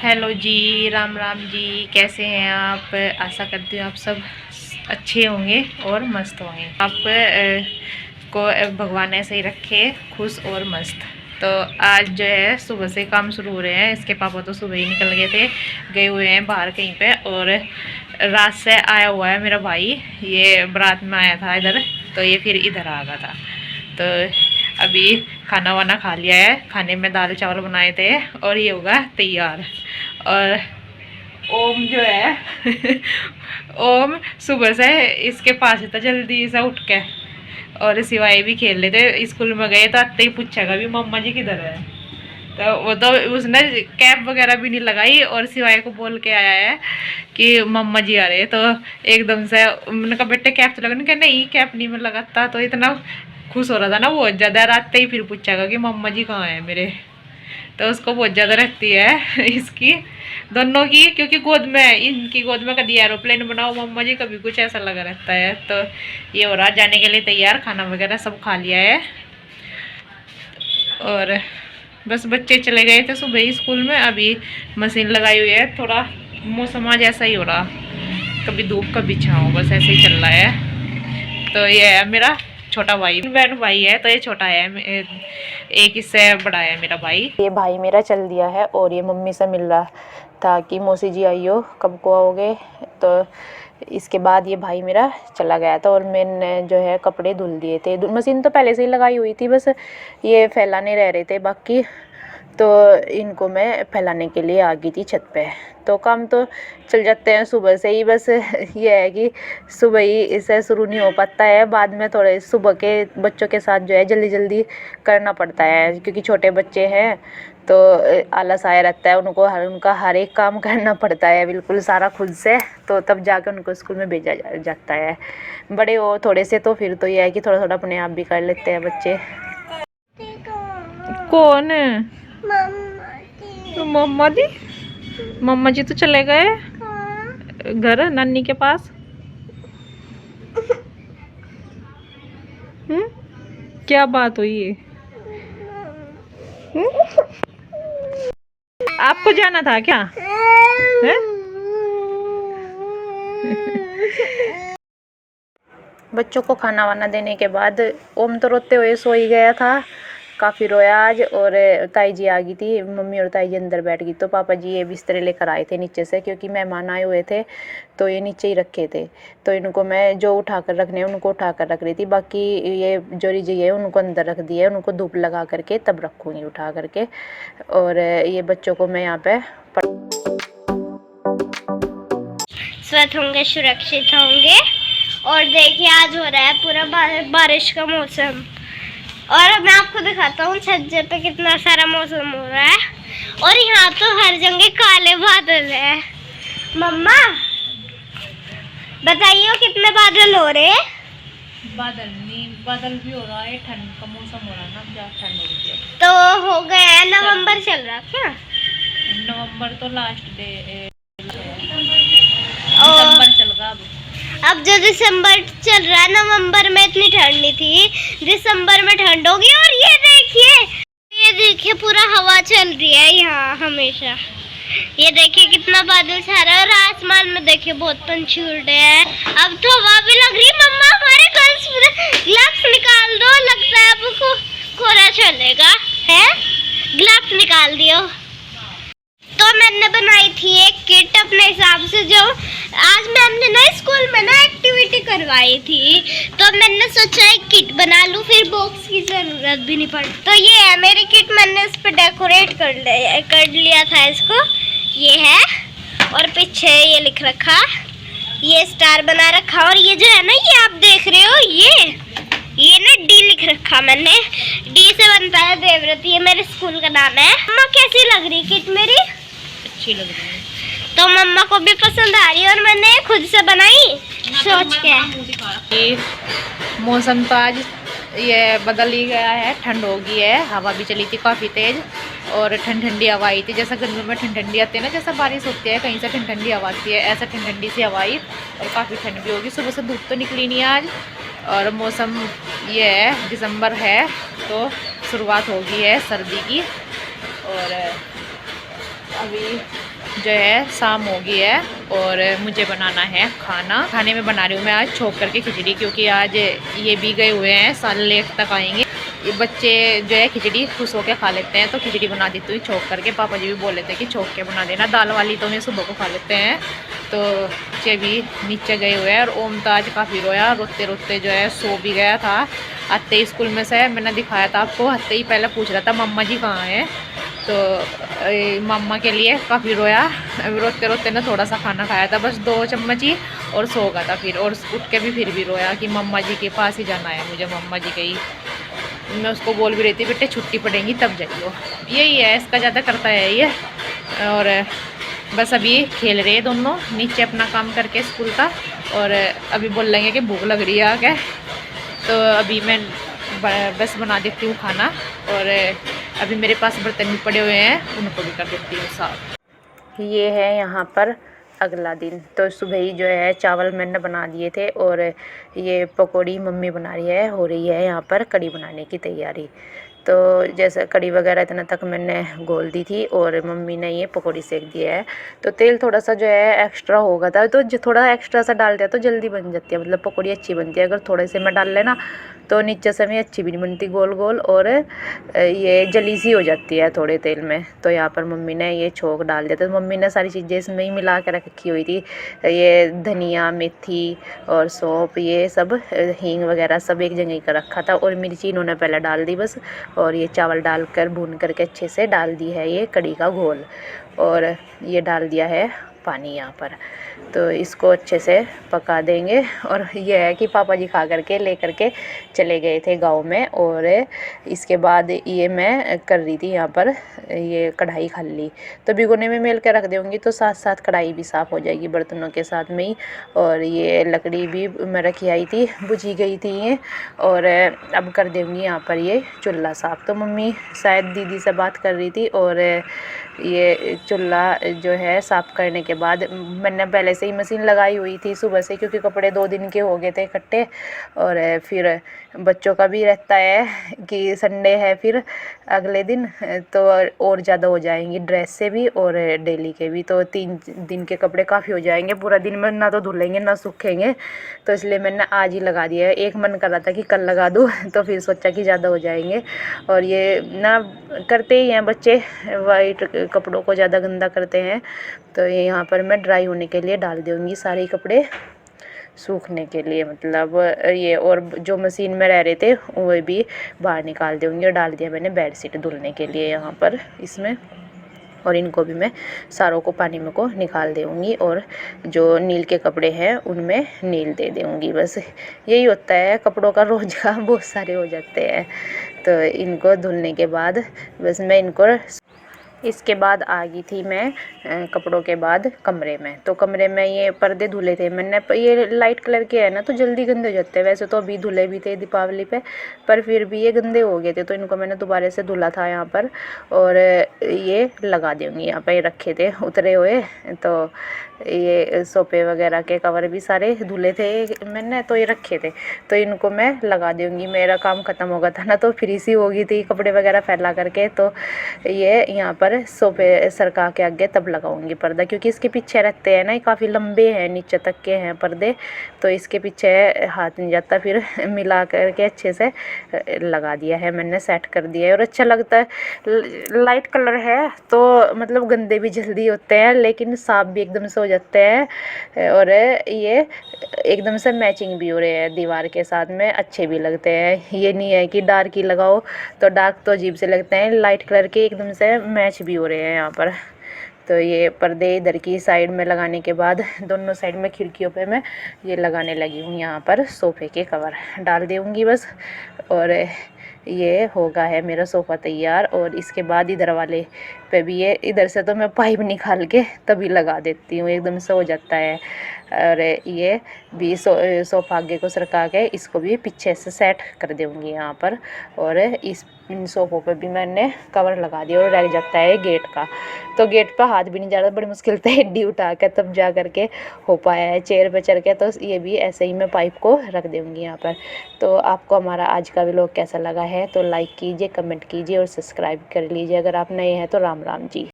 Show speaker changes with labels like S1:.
S1: Hello जी, राम राम जी। कैसे हैं आप? आशा करती हूँ आप सब अच्छे होंगे और मस्त होंगे। आप को भगवान ऐसे ही रखे खुश और मस्त। तो आज जो है सुबह से काम शुरू हो रहे हैं। इसके पापा तो सुबह ही निकल गए थे, गए हुए हैं बाहर कहीं पे। और रात से आया हुआ है मेरा भाई, ये बारात में आया था इधर, तो ये फिर इधर आ गया था। तो अभी खाना वाना खा लिया है। खाने में दाल चावल बनाए थे और ये होगा तैयार। और ओम जो है ओम सुबह से इसके पास था, जल्दी से उठ के। और सिवाय भी खेल लेते, स्कूल में गए तो आते ही पूछेगा भी मम्मा जी किधर है। तो वो तो उसने कैप वगैरह भी नहीं लगाई और सिवाय को बोल के आया है कि मम्मा जी आ रहे। तो एकदम से मैंने कहा बेटे कैप तो लगा, नहीं कैप नहीं मैं लगाता। तो इतना खुश हो रहा था ना वो ज़्यादा। रात ही फिर पूछेगा कि मम्मा जी कहाँ है मेरे। तो उसको बहुत ज़्यादा रहती है इसकी, दोनों की, क्योंकि गोद में, इनकी गोद में कभी एरोप्लेन बनाओ मम्मा जी, कभी कुछ ऐसा लगा रहता है। तो ये हो रहा जाने के लिए तैयार, खाना वगैरह सब खा लिया है। और बस बच्चे चले गए थे सुबह ही स्कूल में। अभी मशीन लगाई हुई है। थोड़ा मौसम आज ऐसा ही हो रहा, कभी धूप कभी छाँव, बस ऐसे ही चल रहा है। तो ये है मेरा छोटा भाई, बहन भाई है। तो ये छोटा है, एक इससे बड़ा है मेरा भाई। ये भाई मेरा चल दिया है और ये मम्मी से मिल रहा था कि मौसी जी आई हो, कब को आओगे। तो इसके बाद ये भाई मेरा चला गया था और मैंने जो है कपड़े धुल दिए थे। मशीन तो पहले से ही लगाई हुई थी, बस ये फैलाने रह रहे थे बाकी। तो इनको मैं फैलाने के लिए आ गई थी छत पे। तो काम तो चल जाते हैं सुबह से ही, बस ये है कि सुबह ही इसे शुरू नहीं हो पाता है। बाद में थोड़े सुबह के बच्चों के साथ जो है जल्दी जल्दी करना पड़ता है, क्योंकि छोटे बच्चे हैं तो आलस आया रहता है उनको। उनका हर एक काम करना पड़ता है बिल्कुल सारा खुद से, तो तब जाकर उनको स्कूल में भेजा जाता है। बड़े हो थोड़े से तो फिर तो ये है कि थोड़ा थोड़ा अपने आप भी कर लेते हैं बच्चे। कौन है? मम्मा जी। मम्मा जी तो चले गए घर नानी के पास। क्या बात हुई है? आपको जाना था क्या? है? बच्चों को खाना वाना देने के बाद ओम तो रोते हुए सो ही गया था, काफ़ी रोया आज। और ताई जी आ गई थी, मम्मी और ताई जी अंदर बैठ गई। तो पापा जी ये बिस्तरे लेकर आए थे नीचे से, क्योंकि मेहमान आए हुए थे तो ये नीचे ही रखे थे। तो इनको मैं जो उठा कर रखने हैं उनको उठा कर रख रही थी, बाकी ये जो रिजी है उनको अंदर रख दिया है, उनको धूप लगा करके तब रखूँगी उठा करके। और ये बच्चों को मैं यहाँ पे
S2: स्वस्थ होंगे, सुरक्षित होंगे। और देखिए आज हो रहा है पूरा बारिश का मौसम। और मैं आपको दिखाता हूँ छत पे कितना सारा मौसम हो रहा है। और यहाँ तो हर जगह काले बादल है। मम्मा बताइए कितने बादल हो रहे हैं?
S1: बादल नहीं, बादल भी हो रहा है, ठंड का मौसम हो रहा है ना, क्या ठंड हो रही है।
S2: तो हो गया नवंबर चल रहा क्या?
S1: नवंबर तो लास्ट डे, दिसंबर चल रहा
S2: अब जो दिसंबर चल रहा है, नवंबर में इतनी ठंड नहीं थी, दिसंबर में ठंड होगी। और ये देखिए पूरा हवा चल रही है यहाँ हमेशा। ये देखिए कितना बादल छा रहा है और आसमान में देखिए बहुत पंछी उड़ रहे हैं। अब तो हवा भी लग रही है। मम्मा हमारे ग्लव्स निकाल दो, लगता है अब कोहरा चलेगा है। ग्लव्स निकाल दियो। तो मैंने बनाई थी एक किट अपने हिसाब से, जो आज मैम ने ना स्कूल में ना एक्टिविटी करवाई थी, तो मैंने सोचा एक किट बना लूं, फिर बॉक्स की जरूरत भी नहीं पड़ी। तो ये है मेरी किट, मैंने इस पे डेकोरेट कर लिया था इसको। ये है और पीछे ये लिख रखा, ये स्टार बना रखा। और ये जो है ना, ये आप देख रहे हो, ये ना डी लिख रखा मैंने। डी से बनता है देवव्रत, ये मेरे स्कूल का नाम है। मम्मा कैसी लग रही किट मेरी?
S1: अच्छी लग रही है।
S2: तो मम्मा को भी पसंद आ रही है और मैंने खुद से बनाई सोच के।
S1: मौसम तो आज ये बदल ही गया है, ठंड हो गई है। हवा भी चली थी काफ़ी तेज़ और ठंडी हवा आई थी। जैसा गर्मियों में ठंडी आती है ना, जैसा बारिश होती है कहीं से ठंडी हवा आती है, ऐसा ठंडी सी हवा आई। और काफ़ी ठंड भी होगी। सुबह से धूप तो निकली नहीं आज। और मौसम ये है, दिसंबर है तो शुरुआत हो गई है सर्दी की। और अभी जो है शाम हो गई है और मुझे बनाना है खाना। खाने में बना रही हूँ मैं आज छोक करके खिचड़ी, क्योंकि आज ये भी गए हुए हैं, 1:30 तक आएंगे। ये बच्चे जो है खिचड़ी खुश होकर खा लेते हैं, तो खिचड़ी बना देती हूँ छोक करके। पापा जी भी बोल लेते हैं कि छोक के बना देना, दाल वाली तो मैं सुबह को खा लेते हैं। तो बच्चे भी नीचे गए हुए हैं और ओम तो आज काफ़ी रोया, रोते रोते जो है सो भी गया था। आते ही स्कूल में से मैंने दिखाया था आपको, आते ही पहले पूछ रहा था मम्मा जी कहाँ हैं, तो मम्मा के लिए काफ़ी रोया। रोते रोते ने थोड़ा सा खाना खाया था, बस 2 चम्मच ही, और सो गया था फिर। और उठ के भी फिर भी रोया कि मम्मा जी के पास ही जाना है मुझे, मम्मा जी के ही। मैं उसको बोल भी रही थी बेटे छुट्टी पड़ेगी तब जाइयो। यही है, इसका ज़्यादा करता है ये। और बस अभी खेल रहे हैं दोनों नीचे अपना काम करके स्कूल का, और अभी बोल लेंगे कि भूख लग रही है आके। तो अभी मैं बस बना देती हूँ खाना, और अभी मेरे पास बर्तन भी पड़े हुए हैं, उनको भी कर देती हूँ साफ। ये है यहाँ पर अगला दिन। तो सुबह ही जो है चावल मैंने बना दिए थे, और ये पकौड़ी मम्मी बना रही है, हो रही है यहाँ पर कड़ी बनाने की तैयारी। तो जैसे कड़ी वगैरह इतना तक मैंने घोल दी थी, और मम्मी ने ये पकौड़ी सेक दिया है। तो तेल थोड़ा सा जो है एक्स्ट्रा हो गया था, तो जो थोड़ा एक्स्ट्रा सा डाल दिया तो जल्दी बन जाती है, मतलब पकौड़ी अच्छी बनती है। अगर थोड़े से मैं डाल लेना तो नीचे से में अच्छी भी नहीं बनती गोल गोल, और ये जली सी हो जाती है थोड़े तेल में। तो यहाँ पर मम्मी ने ये छोंक डाल दिया था। तो मम्मी ने सारी चीज़ें इसमें ही मिला के रखी हुई थी, ये धनिया, मेथी और सौंफ, ये सब हींग वगैरह सब एक जगह का रखा था, और मिर्ची इन्होंने पहले डाल दी बस। और ये चावल डालकर भून करके अच्छे से डाल दी है ये कड़ी का घोल, और ये डाल दिया है पानी यहाँ पर। तो इसको अच्छे से पका देंगे। और ये है कि पापा जी खा करके ले करके चले गए थे गांव में, और इसके बाद ये मैं कर रही थी यहाँ पर ये कढ़ाई खाली। तो भिगोने में मेल के रख दूँगी तो साथ साथ कढ़ाई भी साफ़ हो जाएगी बर्तनों के साथ में ही। और ये लकड़ी भी मैं रखी आई थी, बुझी गई थी ये, और अब कर दूँगी यहाँ पर ये चूल्हा साफ़। तो मम्मी शायद दीदी से बात कर रही थी, और ये चूल्हा जो है साफ़ करने के बाद मैंने पहले से ही मशीन लगाई हुई थी सुबह से, क्योंकि कपड़े 2 दिन के हो गए थे इकट्ठे। और फिर बच्चों का भी रहता है कि संडे है फिर अगले दिन, तो और ज़्यादा हो जाएंगी ड्रेस से भी और डेली के भी। तो 3 दिन के कपड़े काफ़ी हो जाएंगे, पूरा दिन में ना तो धुलेंगे ना सूखेंगे। तो इसलिए मैंने आज ही लगा दिया है। एक मन कर रहा था कि कल लगा दूँ, तो फिर सोचा कि ज़्यादा हो जाएंगे। और ये ना करते ही हैं बच्चे, वाइट कपड़ों को ज़्यादा गंदा करते हैं। तो ये यहाँ पर मैं ड्राई होने के लिए डाल दूँगी सारे कपड़े सूखने के लिए, मतलब ये। और जो मशीन में रह रहे थे वो भी बाहर निकाल दूँगी, और डाल दिया मैंने बेडशीट धुलने के लिए यहाँ पर इसमें। और इनको भी मैं सारों को पानी में को निकाल दूँगी, और जो नील के कपड़े हैं उनमें नील दे दूँगी। बस यही होता है, कपड़ों का रोज़ का बहुत सारे हो जाते हैं। तो इनको धुलने के बाद बस मैं इनको, इसके बाद आ गई थी मैं कपड़ों के बाद कमरे में। तो कमरे में ये पर्दे धुले थे मैंने, ये लाइट कलर के है ना तो जल्दी गंदे हो जाते हैं। वैसे तो अभी धुले भी थे दीपावली पे, पर फिर भी ये गंदे हो गए थे, तो इनको मैंने दोबारा से धुला था यहाँ पर। और ये लगा दूँगी यहाँ पर, रखे थे उतरे हुए। तो ये सोफे वगैरह के कवर भी सारे धुले थे मैंने, तो ये रखे थे, तो इनको मैं लगा दूँगी। मेरा काम ख़त्म हो गया था ना, तो फ्री सी हो गई थी कपड़े वगैरह फैला करके। तो ये यहाँ पर सोफे सरका के आगे तब लगाऊंगी पर्दा, क्योंकि इसके पीछे रहते हैं ना, ये काफ़ी लंबे हैं, नीचे तक के हैं पर्दे, तो इसके पीछे हाथ नहीं जाता। फिर मिला करके अच्छे से लगा दिया है मैंने, सेट कर दिया है। और अच्छा लगता है, लाइट कलर है तो मतलब गंदे भी जल्दी होते हैं, लेकिन साफ भी एकदम से हो जाते हैं। और ये एकदम से मैचिंग भी हो रहे हैं दीवार के साथ में, अच्छे भी लगते हैं। ये नहीं है कि डार्क ही लगाओ तो डार्क तो अजीब से लगते हैं, लाइट कलर के एकदम से मैच भी हो रहे हैं यहाँ पर। तो ये पर्दे इधर की साइड में लगाने के बाद दोनों साइड में खिड़कियों पे मैं ये लगाने लगी हूँ यहाँ पर सोफ़े के कवर डाल दूँगी बस। और ये होगा है मेरा सोफ़ा तैयार। और इसके बाद इधर वाले पे भी ये, इधर से तो मैं पाइप निकाल के तभी लगा देती हूँ, एकदम से हो जाता है। और ये भी सोफ़ा आगे को सरका के इसको भी पीछे से सेट कर दूँगी यहाँ पर। और इन सोफ़ों पे भी मैंने कवर लगा दिया, और रह जाता है गेट का, तो गेट पर हाथ भी नहीं जा रहा, बड़ी मुश्किल से एडी उठा के तब जा करके हो पाया है चेयर पे चढ़ के। तो ये भी ऐसे ही मैं पाइप को रख दूँगी यहाँ पर। तो आपको हमारा आज का व्लॉग कैसा लगा है तो लाइक कीजिए, कमेंट कीजिए और सब्सक्राइब कर लीजिए। अगर आप नए हैं तो राम राम जी।